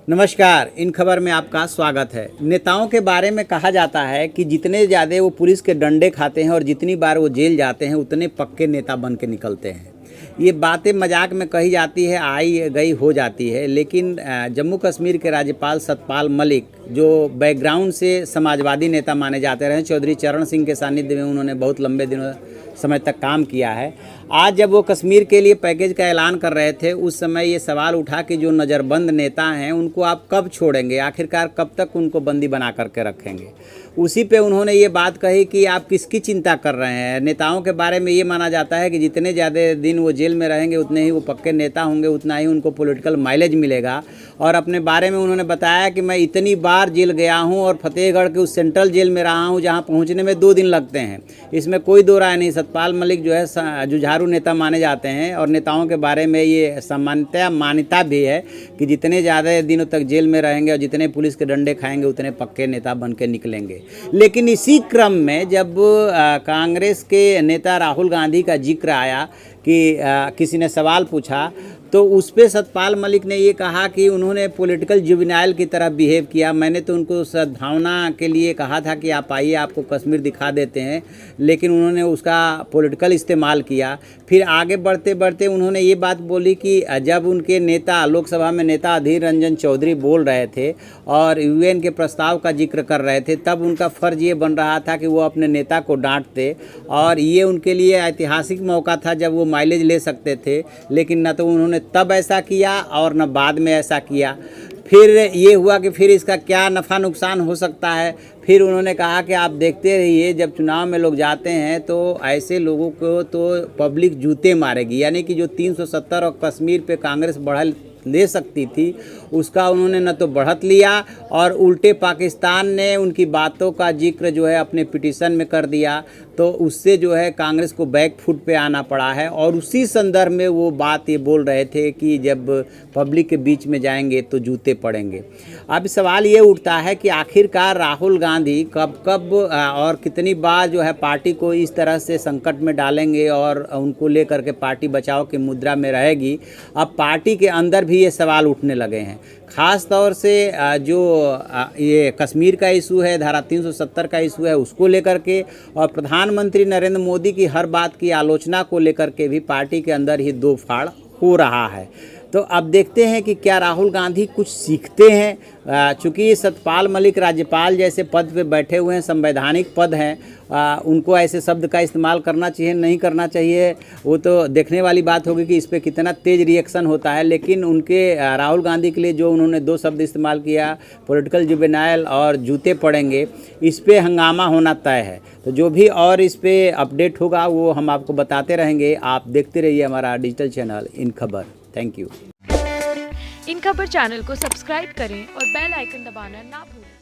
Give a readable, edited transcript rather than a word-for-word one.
नमस्कार, इन खबर में आपका स्वागत है। नेताओं के बारे में कहा जाता है कि जितने ज़्यादा वो पुलिस के डंडे खाते हैं और जितनी बार वो जेल जाते हैं उतने पक्के नेता बन के निकलते हैं। ये बातें मजाक में कही जाती है, आई गई हो जाती है, लेकिन जम्मू कश्मीर के राज्यपाल सतपाल मलिक जो बैकग्राउंड से समाजवादी नेता माने जाते रहे, चौधरी चरण सिंह के सानिध्य में उन्होंने बहुत लंबे दिनों समय तक काम किया है। आज जब वो कश्मीर के लिए पैकेज का ऐलान कर रहे थे, उस समय ये सवाल उठा कि जो नज़रबंद नेता हैं उनको आप कब छोड़ेंगे, आखिरकार कब तक उनको बंदी बना करके रखेंगे। उसी पे उन्होंने ये बात कही कि आप किसकी चिंता कर रहे हैं। नेताओं के बारे में ये माना जाता है कि जितने ज़्यादा दिन वो जेल में रहेंगे उतने ही वो पक्के नेता होंगे, उतना ही उनको पॉलिटिकल माइलेज मिलेगा। और अपने बारे में उन्होंने बताया कि मैं इतनी बार जेल गया हूँ और फतेहगढ़ के उस सेंट्रल जेल में रहा हूँ जहाँ पहुँचने में 2 दिन लगते हैं। इसमें कोई दो राय नहीं। सतपाल मलिक जो है जुझारू नेता माने जाते हैं और नेताओं के बारे में ये सामान्यतः मान्यता भी है कि जितने ज़्यादा दिनों तक जेल में रहेंगे और जितने पुलिस के डंडे खाएंगे उतने पक्के नेता बन के निकलेंगे। लेकिन इसी क्रम में जब कांग्रेस के नेता राहुल गांधी का जिक्र आया कि किसी ने सवाल पूछा तो उस पर सतपाल मलिक ने ये कहा कि उन्होंने पॉलिटिकल जुवेनाइल की तरह बिहेव किया। मैंने तो उनको सद्भावना के लिए कहा था कि आप आइए, आपको कश्मीर दिखा देते हैं, लेकिन उन्होंने उसका पॉलिटिकल इस्तेमाल किया। फिर आगे बढ़ते बढ़ते उन्होंने ये बात बोली कि जब उनके नेता लोकसभा में नेता अधीर रंजन चौधरी बोल रहे थे और यूएन के प्रस्ताव का जिक्र कर रहे थे, तब उनका फ़र्ज़ ये बन रहा था कि वो अपने नेता को डांटते और ये उनके लिए ऐतिहासिक मौका था जब वो माइलेज ले सकते थे। लेकिन न तो उन्होंने तब ऐसा किया और न बाद में ऐसा किया। फिर ये हुआ कि फिर इसका क्या नफ़ा नुकसान हो सकता है। फिर उन्होंने कहा कि आप देखते रहिए, जब चुनाव में लोग जाते हैं तो ऐसे लोगों को तो पब्लिक जूते मारेगी। यानी कि जो 370 और कश्मीर पे कांग्रेस बढ़ा ले सकती थी उसका उन्होंने न तो बढ़त लिया और उल्टे पाकिस्तान ने उनकी बातों का जिक्र जो है अपने पिटीशन में कर दिया। तो उससे जो है कांग्रेस को बैक फुट पे आना पड़ा है और उसी संदर्भ में वो बात ये बोल रहे थे कि जब पब्लिक के बीच में जाएंगे तो जूते पड़ेंगे। अब सवाल ये उठता है कि आखिरकार राहुल गांधी कब कब और कितनी बार जो है पार्टी को इस तरह से संकट में डालेंगे और उनको लेकर के पार्टी बचाव की मुद्रा में रहेगी। अब पार्टी के अंदर भी ये सवाल उठने लगे हैं। ख़ास तौर से जो ये कश्मीर का इशू है, धारा 370 का इशू है, उसको लेकर के और प्रधानमंत्री नरेंद्र मोदी की हर बात की आलोचना को लेकर के भी पार्टी के अंदर ही दो फाड़ हो रहा है। तो अब देखते हैं कि क्या राहुल गांधी कुछ सीखते हैं। चूँकि सतपाल मलिक राज्यपाल जैसे पद पे बैठे हुए हैं, संवैधानिक पद हैं, उनको ऐसे शब्द का इस्तेमाल करना चाहिए नहीं करना चाहिए वो तो देखने वाली बात होगी कि इस पर कितना तेज़ रिएक्शन होता है। लेकिन उनके राहुल गांधी के लिए जो उन्होंने 2 शब्द इस्तेमाल किया, पॉलिटिकल जुवेनाइल और जूते पड़ेंगे, इस पर हंगामा होना तय है। तो जो भी और इस पर अपडेट होगा वो हम आपको बताते रहेंगे। आप देखते रहिए हमारा डिजिटल चैनल इन खबर। Thank you. इन खबर चैनल को सब्सक्राइब करें और बेल आइकन दबाना ना भूलें।